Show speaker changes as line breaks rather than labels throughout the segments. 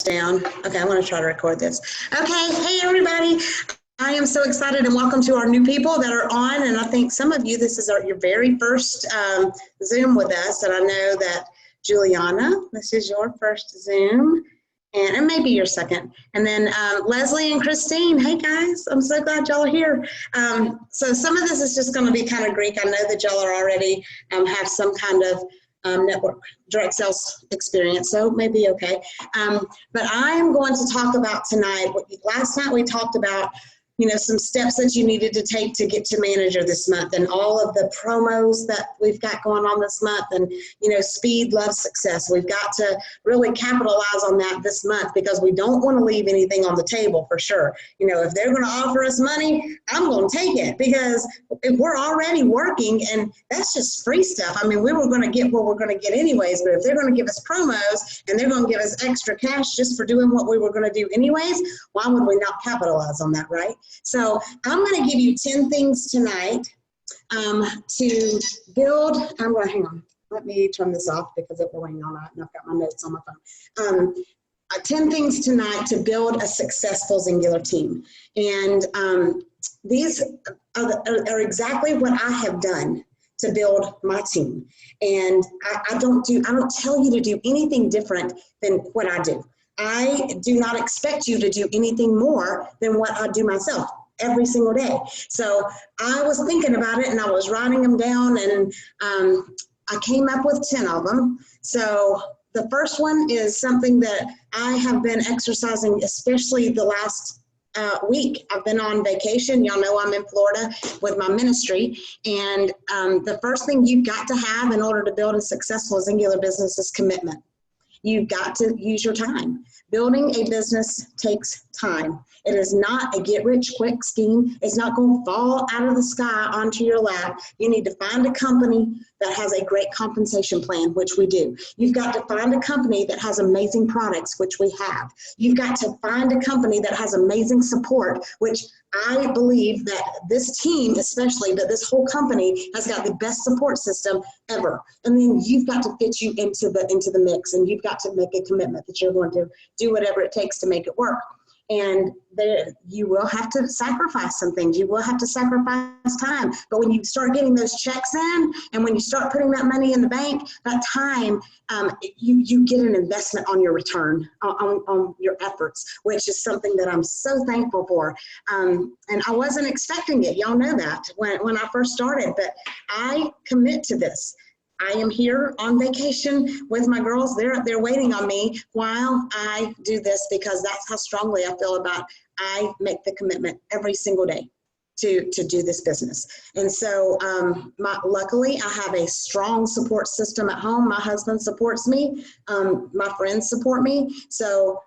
down. Okay, I'm going to try to record this. Okay, hey everybody. I am so excited and welcome to our new people that are on. And I think some of you, this is your very first Zoom with us. And I know that Juliana, this is your first Zoom. And it may be your second. And then Leslie and Christine, hey guys, I'm so glad y'all are here. So some of this is just going to be kind of Greek. I know that y'all are already have some kind of network direct sales experience, so maybe okay. But I'm going to talk about tonight, last night we talked about, some steps that you needed to take to get to manager this month and all of the promos that we've got going on this month and, speed, love, success. We've got to really capitalize on that this month because we don't want to leave anything on the table for sure. If they're going to offer us money, I'm going to take it because if we're already working and that's just free stuff. I mean, we were going to get what we're going to get anyways, but if they're going to give us promos and they're going to give us extra cash just for doing what we were going to do anyways, why would we not capitalize on that, right? So I'm going to give you 10 things tonight to build. I'm going to hang on. Let me turn this off because it will ring all night and I've got my notes on my phone. 10 things tonight to build a successful Xyngular team. And these are exactly what I have done to build my team. And I don't tell you to do anything different than what I do. I do not expect you to do anything more than what I do myself every single day. So I was thinking about it and I was writing them down and I came up with 10 of them. So the first one is something that I have been exercising, especially the last week. I've been on vacation. Y'all know I'm in Florida with my ministry. And the first thing you've got to have in order to build a successful Xyngular business is commitment. You've got to use your time. Building a business takes time. It is not a get-rich-quick scheme. It's not going to fall out of the sky onto your lap. You need to find a company that has a great compensation plan, which we do. You've got to find a company that has amazing products, which we have. You've got to find a company that has amazing support, which I believe that this team especially, but this whole company has got the best support system ever. And then you've got to fit you into the mix, and you've got to make a commitment that you're going to do whatever it takes to make it work. And you will have to sacrifice some things. You will have to sacrifice time. But when you start getting those checks in and when you start putting that money in the bank, that time, you get an investment on your return, on your efforts, which is something that I'm so thankful for. And I wasn't expecting it. Y'all know that when I first started, but I commit to this. I am here on vacation with my girls. They're waiting on me while I do this because that's how strongly I feel about I make the commitment every single day to do this business. And so luckily I have a strong support system at home. My husband supports me. My friends support me. So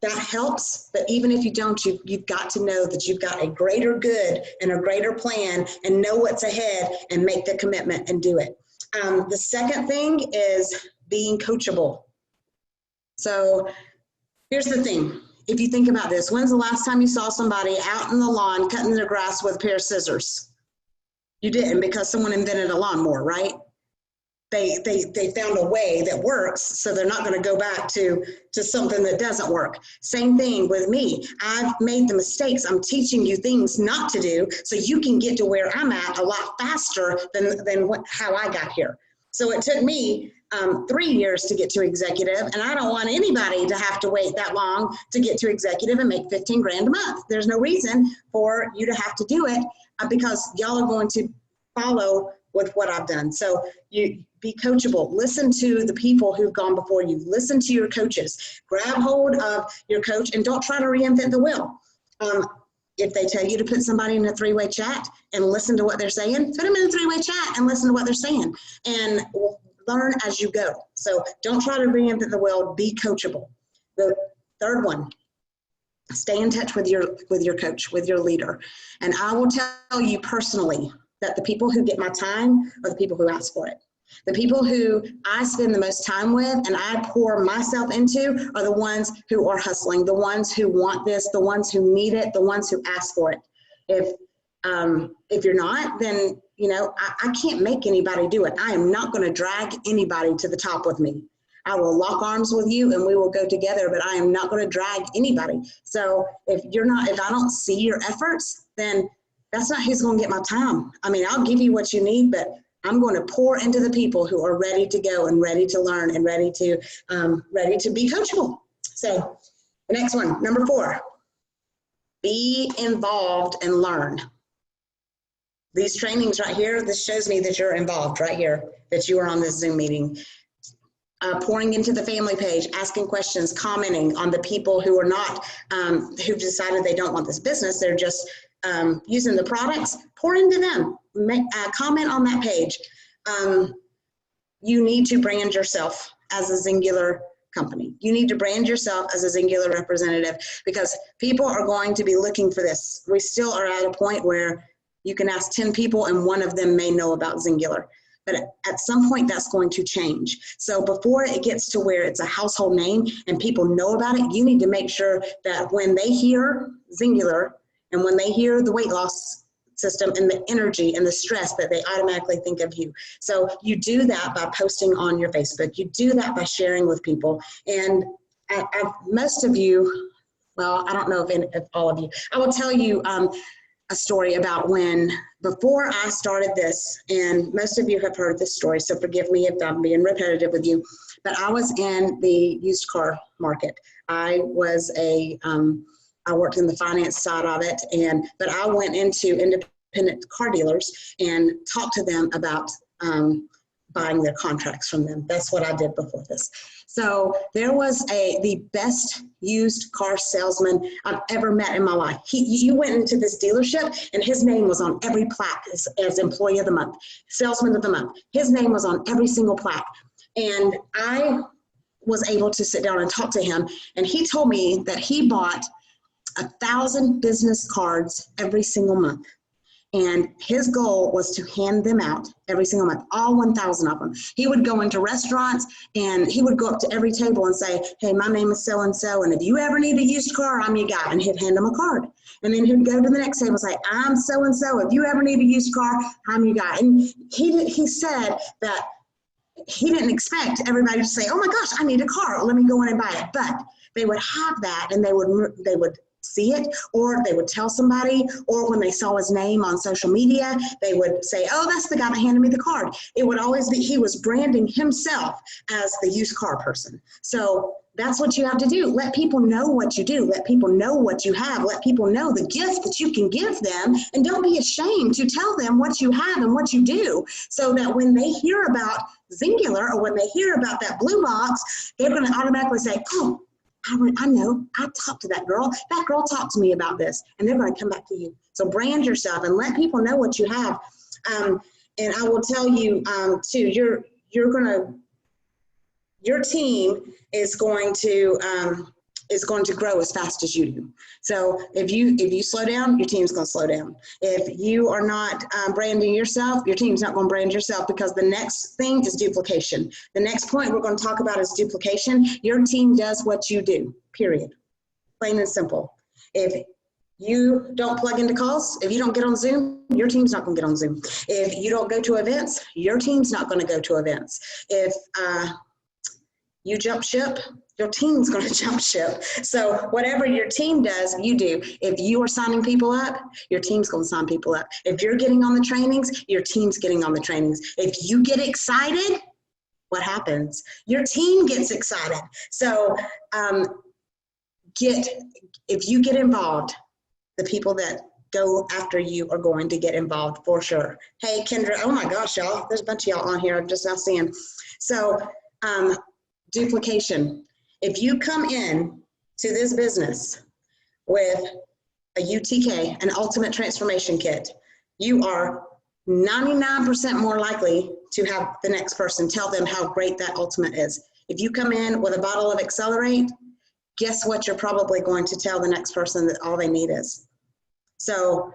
that helps, but even if you don't, you've got to know that you've got a greater good and a greater plan and know what's ahead and make the commitment and do it. The second thing is being coachable. So here's the thing. If you think about this, when's the last time you saw somebody out in the lawn cutting their grass with a pair of scissors? You didn't, because someone invented a lawnmower, right? They found a way that works, so they're not going to go back to something that doesn't work. Same thing with me. I've made the mistakes. I'm teaching you things not to do so you can get to where I'm at a lot faster than how I got here. So it took me 3 years to get to executive, and I don't want anybody to have to wait that long to get to executive and make 15 grand a month. There's no reason for you to have to do it because y'all are going to follow with what I've done. So you be coachable. Listen to the people who've gone before you. Listen to your coaches. Grab hold of your coach and don't try to reinvent the wheel. If they tell you to put somebody in a three-way chat and listen to what they're saying, put them in a three-way chat and listen to what they're saying and learn as you go. So don't try to reinvent the wheel. Be coachable. The third one, stay in touch with your coach, with your leader. And I will tell you personally that the people who get my time are the people who ask for it. The people who I spend the most time with and I pour myself into are the ones who are hustling, the ones who want this, the ones who need it, the ones who ask for it. If you're not, then, I can't make anybody do it. I am not going to drag anybody to the top with me. I will lock arms with you and we will go together, but I am not going to drag anybody. So if I don't see your efforts, then that's not who's going to get my time. I mean, I'll give you what you need, but I'm going to pour into the people who are ready to go and ready to learn and ready to be coachable. So the next one, number 4, be involved and learn. These trainings right here, this shows me that you're involved right here, that you are on this Zoom meeting. Pouring into the family page, asking questions, commenting on the people who are not, who've decided they don't want this business, they're just using the products, pour into them, comment on that page. You need to brand yourself as a Xyngular company. You need to brand yourself as a Xyngular representative because people are going to be looking for this. We still are at a point where you can ask 10 people and one of them may know about Xyngular. But at some point that's going to change. So before it gets to where it's a household name and people know about it, you need to make sure that when they hear Xyngular and when they hear the weight loss system and the energy and the stress, that they automatically think of you. So you do that by posting on your Facebook. You do that by sharing with people. And most of you, well, I don't know if all of you, I will tell you a story about before I started this, and most of you have heard this story, so forgive me if I'm being repetitive with you, but I was in the used car market. I worked in the finance side of it, but I went into independent car dealers and talked to them about buying their contracts from them. That's what I did before this. So there was the best used car salesman I've ever met in my life. You went into this dealership and his name was on every plaque as employee of the month, salesman of the month. His name was on every single plaque. And I was able to sit down and talk to him. And he told me that he bought 1,000 business cards every single month. And his goal was to hand them out every single month, all 1,000 of them. He would go into restaurants and he would go up to every table and say, hey, my name is so-and-so, and if you ever need a used car, I'm your guy. And he'd hand them a card. And then he'd go to the next table and say, I'm so-and-so, if you ever need a used car, I'm your guy. And he said that he didn't expect everybody to say, oh my gosh, I need a car, let me go in and buy it. But they would have that and they would see it, or they would tell somebody, or when they saw his name on social media, they would say, oh, that's the guy that handed me the card. It would always be, he was branding himself as the used car person. So that's what you have to do. Let people know what you do. Let people know what you have. Let people know the gift that you can give them, and don't be ashamed to tell them what you have and what you do, so that when they hear about Xyngular or when they hear about that blue box, they're going to automatically say, oh, I know, I talked to that girl. That girl talked to me about this, and they're going to come back to you. So brand yourself and let people know what you have. And I will tell you too, your team is going to grow as fast as you do. So if you slow down, your team's going to slow down. If you are not branding yourself, your team's not going to brand yourself, because the next thing is duplication. The next point we're going to talk about is duplication. Your team does what you do, period. Plain and simple. If you don't plug into calls, if you don't get on Zoom, your team's not going to get on Zoom. If you don't go to events, your team's not going to go to events. If you jump ship, your team's going to jump ship. So whatever your team does, you do. If you are signing people up, your team's going to sign people up. If you're getting on the trainings, your team's getting on the trainings. If you get excited, what happens? Your team gets excited. So if you get involved, the people that go after you are going to get involved for sure. Hey, Kendra, oh my gosh, y'all, there's a bunch of y'all on here I'm just now seeing. So duplication. If you come in to this business with a UTK, an Ultimate Transformation Kit, you are 99% more likely to have the next person tell them how great that Ultimate is. If you come in with a bottle of Accelerate, guess what you're probably going to tell the next person that all they need is. So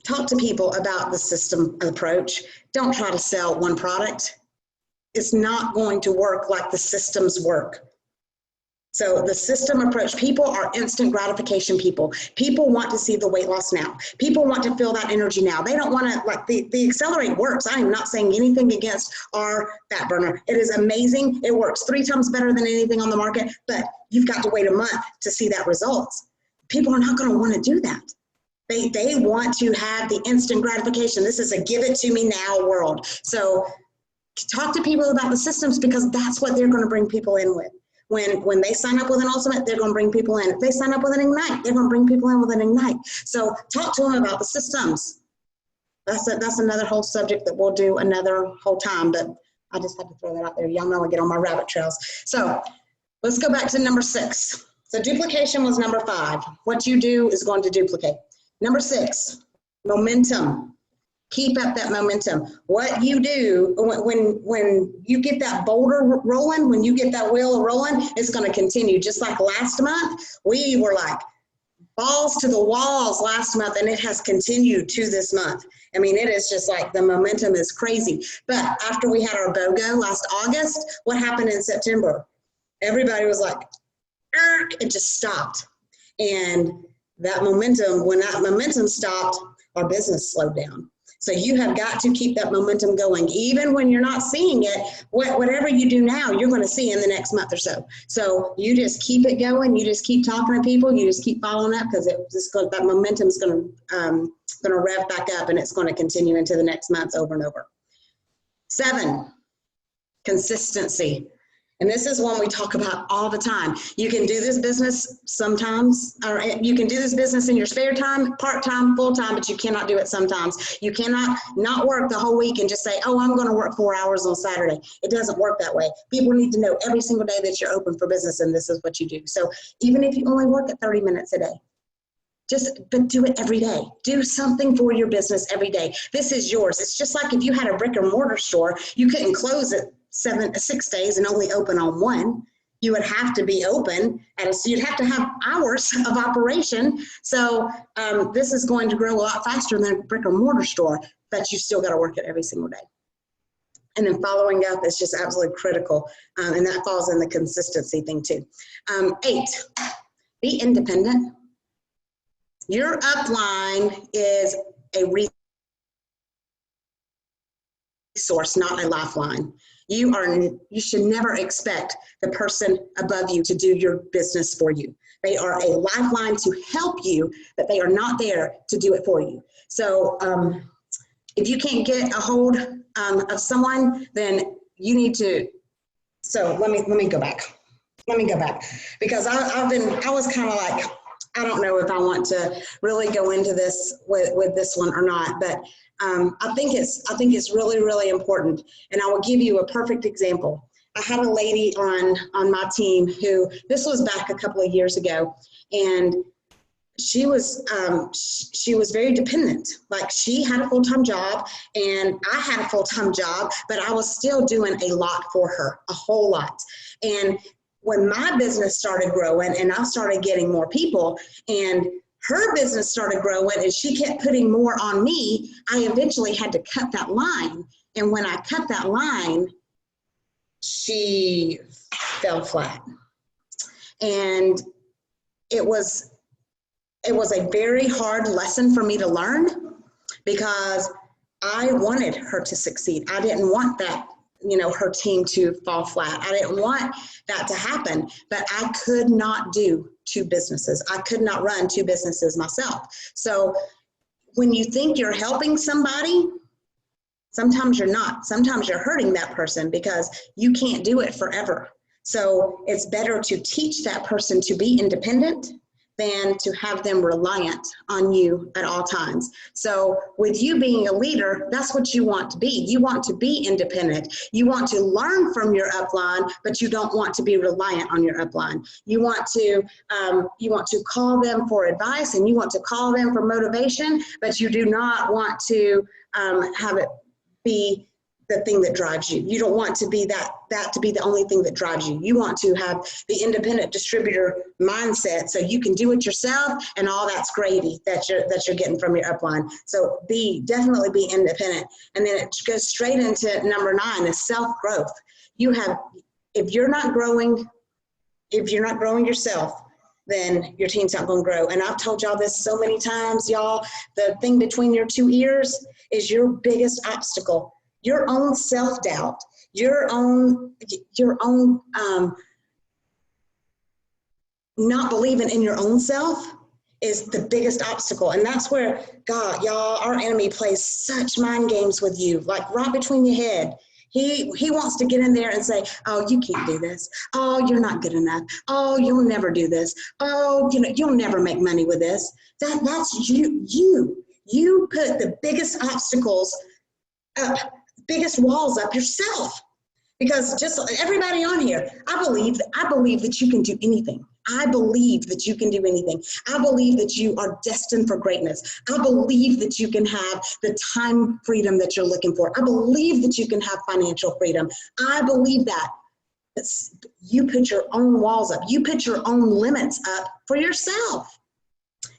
talk to people about the system approach. Don't try to sell one product. It's not going to work like the systems work. So the system approach, people are instant gratification people. People want to see the weight loss now. People want to feel that energy now. They don't want to, like the Accelerate works. I am not saying anything against our fat burner. It is amazing. It works 3 times better than anything on the market, but you've got to wait a month to see that results. People are not going to want to do that. They want to have the instant gratification. This is a give it to me now world. So talk to people about the systems, because that's what they're going to bring people in with. When they sign up with an Ultimate, they're going to bring people in. If they sign up with an Ignite, they're going to bring people in with an Ignite. So talk to them about the systems. That's another whole subject that we'll do another whole time, but I just had to throw that out there. Y'all know I get on my rabbit trails. So let's go back to number 6. So duplication was number 5. What you do is going to duplicate. Number 6, momentum. Keep up that momentum. What you do when you get that boulder rolling, when you get that wheel rolling, it's going to continue. Just like last month, we were like balls to the walls last month, and it has continued to this month. I mean, it is just like the momentum is crazy. But after we had our BOGO last August, what happened in September? Everybody was like, it just stopped. And that momentum, when that momentum stopped, our business slowed down. So you have got to keep that momentum going. Even when you're not seeing it, whatever you do now, you're going to see in the next month or so. So you just keep it going. You just keep talking to people. You just keep following up, because that momentum is going to rev back up, and it's going to continue into the next month over and over. 7, consistency. And this is one we talk about all the time. You can do this business sometimes, or you can do this business in your spare time, part-time, full-time, but you cannot do it sometimes. You cannot not work the whole week and just say, oh, I'm going to work 4 hours on Saturday. It doesn't work that way. People need to know every single day that you're open for business, and this is what you do. So even if you only work at 30 minutes a day, but do it every day. Do something for your business every day. This is yours. It's just like if you had a brick and mortar store, you couldn't close it 6 days and only open on 1. You would have to be open, so you'd have to have hours of operation. So this is going to grow a lot faster than a brick and mortar store, but you still got to work it every single day. And then following up is just absolutely critical, and that falls in the consistency thing too. 8, be independent. Your upline is a resource, not a lifeline. You should never expect the person above you to do your business for you. They are a lifeline to help you, but they are not there to do it for you. So if you can't get a hold of someone, then you need to. So let me go back. Let me go back, because I was kind of like, I don't know if I want to really go into this with this one or not, but I think it's really, really important. And I will give you a perfect example. I had a lady on my team who, this was back a couple of years ago, and she was very dependent. Like, she had a full-time job and I had a full-time job, but I was still doing a lot for her, a whole lot. And when my business started growing and I started getting more people and her business started growing and she kept putting more on me, I eventually had to cut that line. And when I cut that line, she fell flat. And it was a very hard lesson for me to learn, because I wanted her to succeed. I didn't want that, her team to fall flat. I didn't want that to happen, but I could not do 2 businesses. I could not run 2 businesses myself. So when you think you're helping somebody, sometimes you're not. Sometimes you're hurting that person, because you can't do it forever. So it's better to teach that person to be independent than to have them reliant on you at all times. So with you being a leader, that's what you want to be. You want to be independent. You want to learn from your upline, but you don't want to be reliant on your upline. You want to call them for advice, and you want to call them for motivation, but you do not want to have it be the thing that drives you. You don't want to be that to be the only thing that drives you. You want to have the independent distributor mindset, so you can do it yourself, and all that's gravy that you're getting from your upline. So definitely be independent. And then it goes straight into number 9, is self-growth. If you're not growing if you're not growing yourself, then your team's not going to grow. And I've told y'all this so many times, y'all, the thing between your two ears is your biggest obstacle. Your own self-doubt, your own not believing in your own self is the biggest obstacle. And that's where, God, y'all, our enemy plays such mind games with you, like right between your head. He wants to get in there and say, oh, you can't do this. Oh, you're not good enough. Oh, you'll never do this. Oh, you'll never make money with this. That's you. You put the biggest obstacles up, biggest walls up yourself. Because just everybody on here, I believe that you can do anything. I believe that you can do anything. I believe that you are destined for greatness. I believe that you can have the time freedom that you're looking for. I believe that you can have financial freedom. I believe that. You put your own walls up. You put your own limits up for yourself.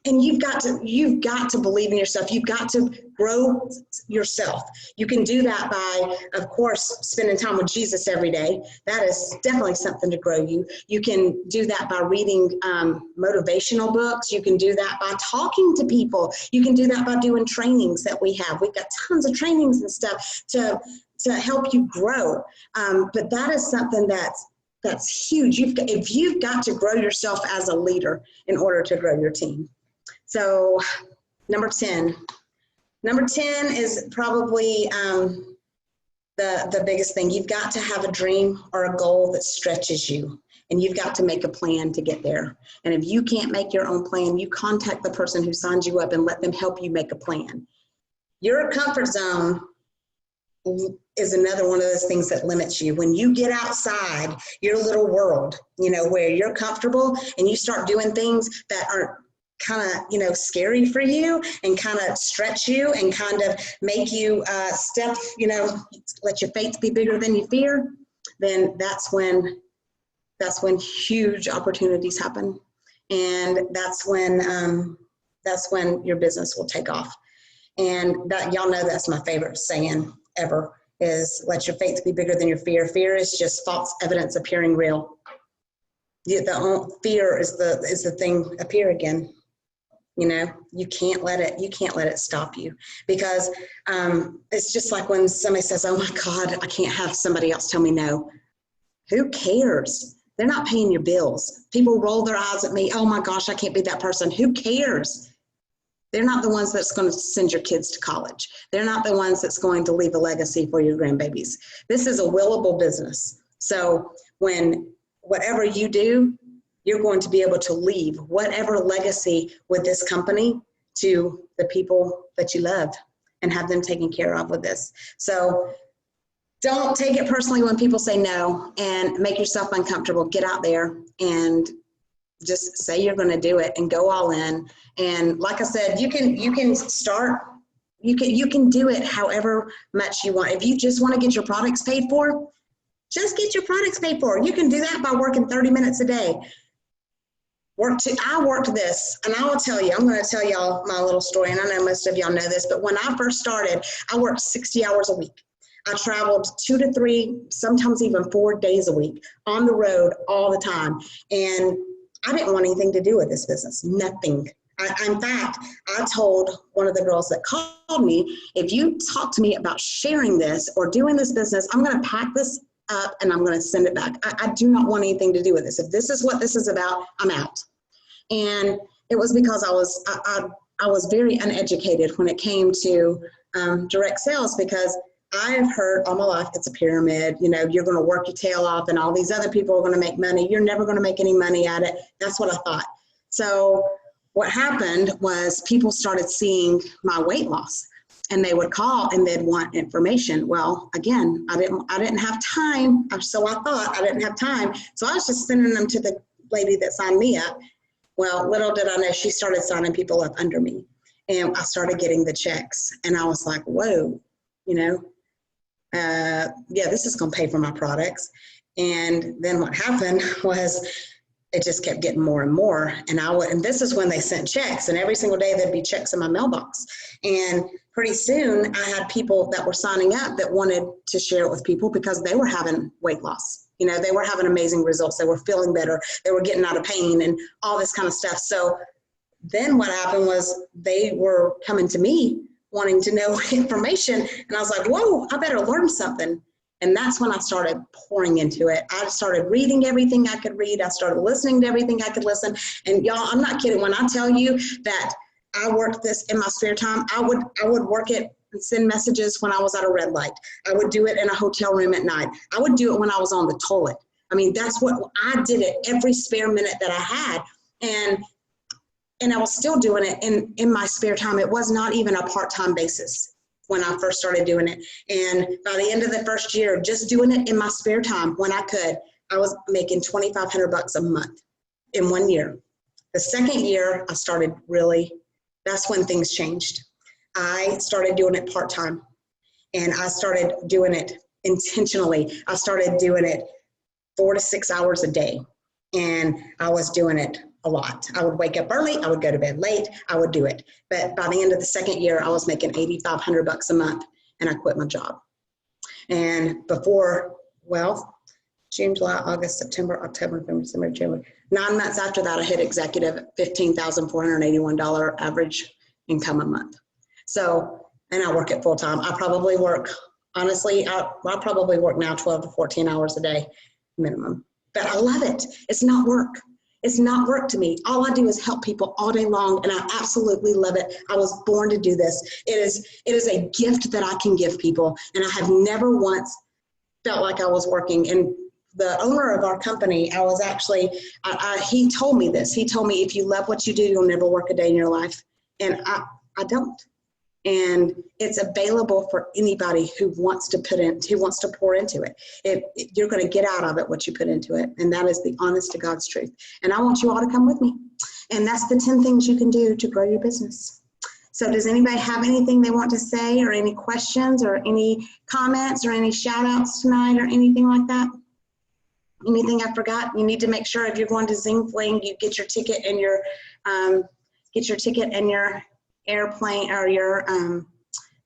And you've got to believe in yourself. You've got to grow yourself. You can do that by, of course, spending time with Jesus every day. That is definitely something to grow you. You can do that by reading motivational books. You can do that by talking to people. You can do that by doing trainings that we have. We've got tons of trainings and stuff to help you grow. But that is something that's huge. If you've got to grow yourself as a leader in order to grow your team. So number 10 is probably the biggest thing. You've got to have a dream or a goal that stretches you, and you've got to make a plan to get there. And if you can't make your own plan, you contact the person who signed you up and let them help you make a plan. Your comfort zone is another one of those things that limits you. When you get outside your little world, where you're comfortable and you start doing things that are kind of, scary for you and kind of stretch you and kind of make you step, let your faith be bigger than your fear, then that's when huge opportunities happen. And that's when your business will take off. And that, y'all know, that's my favorite saying ever, is let your faith be bigger than your fear. Fear is just false evidence appearing real. Fear is the thing appear again. You can't let it stop you, because it's just like when somebody says, oh my God, I can't have somebody else tell me no. Who cares? They're not paying your bills. People roll their eyes at me. Oh my gosh, I can't be that person. Who cares? They're not the ones that's going to send your kids to college. They're not the ones that's going to leave a legacy for your grandbabies. This is a willable business. So when whatever you do, you're going to be able to leave whatever legacy with this company to the people that you love and have them taken care of with this. So don't take it personally when people say no, and make yourself uncomfortable. Get out there and just say you're going to do it and go all in. And like I said, you can start, you can do it however much you want. If you just want to get your products paid for, just get your products paid for. You can do that by working 30 minutes a day. I worked this, and I will tell you, I'm going to tell y'all my little story, and I know most of y'all know this, but when I first started, I worked 60 hours a week. I traveled 2 to 3, sometimes even 4 days a week on the road all the time. And I didn't want anything to do with this business, nothing. In fact, I told one of the girls that called me, if you talk to me about sharing this or doing this business, I'm going to pack this up and I'm going to send it back. I do not want anything to do with this. If this is what this is about, I'm out. And it was because I was very uneducated when it came to direct sales, because I've heard all my life it's a pyramid. You're going to work your tail off and all these other people are going to make money. You're never going to make any money at it. That's what I thought. So what happened was people started seeing my weight loss, and they would call and they'd want information. Well, again, I didn't have time. So I thought I didn't have time. So I was just sending them to the lady that signed me up. Well, little did I know, she started signing people up under me, and I started getting the checks, and I was like, whoa, yeah, this is going to pay for my products. And then what happened was it just kept getting more and more. And this is when they sent checks, and every single day there'd be checks in my mailbox. And pretty soon I had people that were signing up that wanted to share it with people because they were having weight loss. You know, they were having amazing results. They were feeling better. They were getting out of pain and all this kind of stuff. So then what happened was they were coming to me wanting to know information. And I was like, whoa, I better learn something. And that's when I started pouring into it. I started reading everything I could read. I started listening to everything I could listen. And y'all, I'm not kidding. When I tell you that I worked this in my spare time, I would work it and send messages when I was at a red light. I would do it in a hotel room at night. I would do it when I was on the toilet. I mean, that's what I did it every spare minute that I had. And I was still doing it in my spare time. It was not even a part-time basis when I first started doing it. And by the end of the first year, just doing it in my spare time when I could, I was making $2,500 a month in 1 year. The second year, I started really, that's when things changed. I started doing it part-time, and I started doing it intentionally. I started doing it 4 to 6 hours a day, and I was doing it a lot. I would wake up early, I would go to bed late, I would do it. But by the end of the second year, I was making $8,500 a month, and I quit my job. And before, well, June, July, August, September, October, November, December, January, 9 months after that, I hit executive $15,481 average income a month. So, and I work it full time. I probably work, honestly, I probably work now 12 to 14 hours a day minimum. But I love it. It's not work. It's not work to me. All I do is help people all day long, and I absolutely love it. I was born to do this. It is a gift that I can give people, and I have never once felt like I was working. And the owner of our company, I was actually, he told me this. He told me, if you love what you do, you'll never work a day in your life. And I don't. And it's available for anybody who wants to pour into it. You're going to get out of it what you put into it. And that is the honest to God's truth. And I want you all to come with me. And that's the 10 things you can do to grow your business. So does anybody have anything they want to say, or any questions, or any comments, or any shout outs tonight, or anything like that? Anything I forgot? You need to make sure if you're going to Xyngular, you get your ticket and your airplane, or your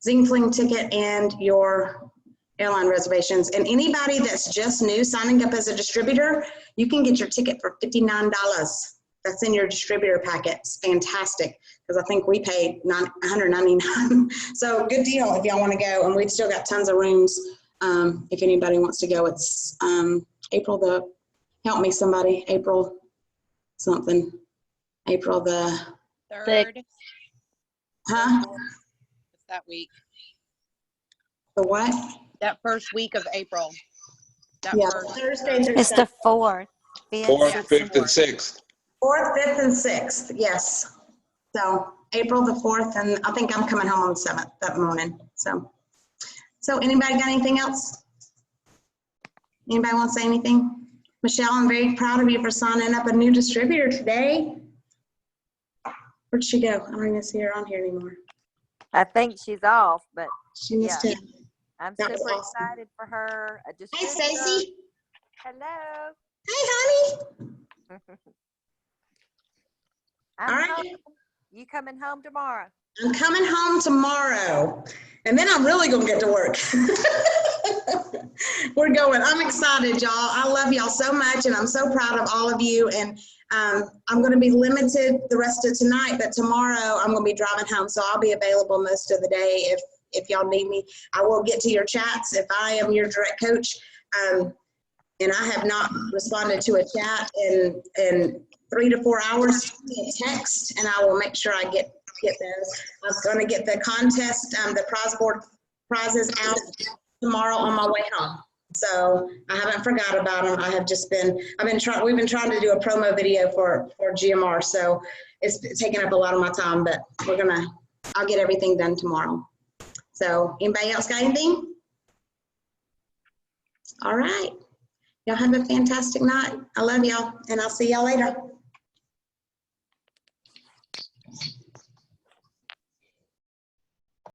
Xyngular ticket and your airline reservations. And anybody that's just new signing up as a distributor, you can get your ticket for $59. That's in your distributor packet. It's fantastic, because I think we paid $199. So good deal if y'all want to go. And we've still got tons of rooms if anybody wants to go. It's April the, help me somebody, April something. April the
3rd.
Huh?
It's that week.
The what?
That first week of April.
Yeah, Thursday through
It's the 4th,
4th, 5th, and 6th.
4th, 5th, and 6th, yes. So April the 4th, and I think I'm coming home on the 7th that morning. So anybody got anything else? Anybody want to say anything? Michelle, I'm very proud of you for signing up a new distributor today. Where'd she go? I don't even see her on here anymore.
I think she's off, but
She must have.
I'm
That
super
was awesome.
excited for her.
Hey, Stacy.
Hello.
Hey, honey.
I'm
All right.
home. You coming home tomorrow?
I'm coming home tomorrow, and then I'm really going to get to work. We're going. I'm excited, y'all. I love y'all so much, and I'm so proud of all of you. And I'm going to be limited the rest of tonight, but tomorrow I'm going to be driving home, so I'll be available most of the day if y'all need me. I will get to your chats if I am your direct coach. And I have not responded to a chat in 3 to 4 hours. Text, and I will make sure I get those. I'm going to get the contest, the prize board prizes out tomorrow on my way home. So I haven't forgot about them. We've been trying to do a promo video for GMR, so it's taking up a lot of my time, but I'll get everything done tomorrow. So anybody else got anything? All right. Y'all have a fantastic night. I love y'all, and I'll see y'all later.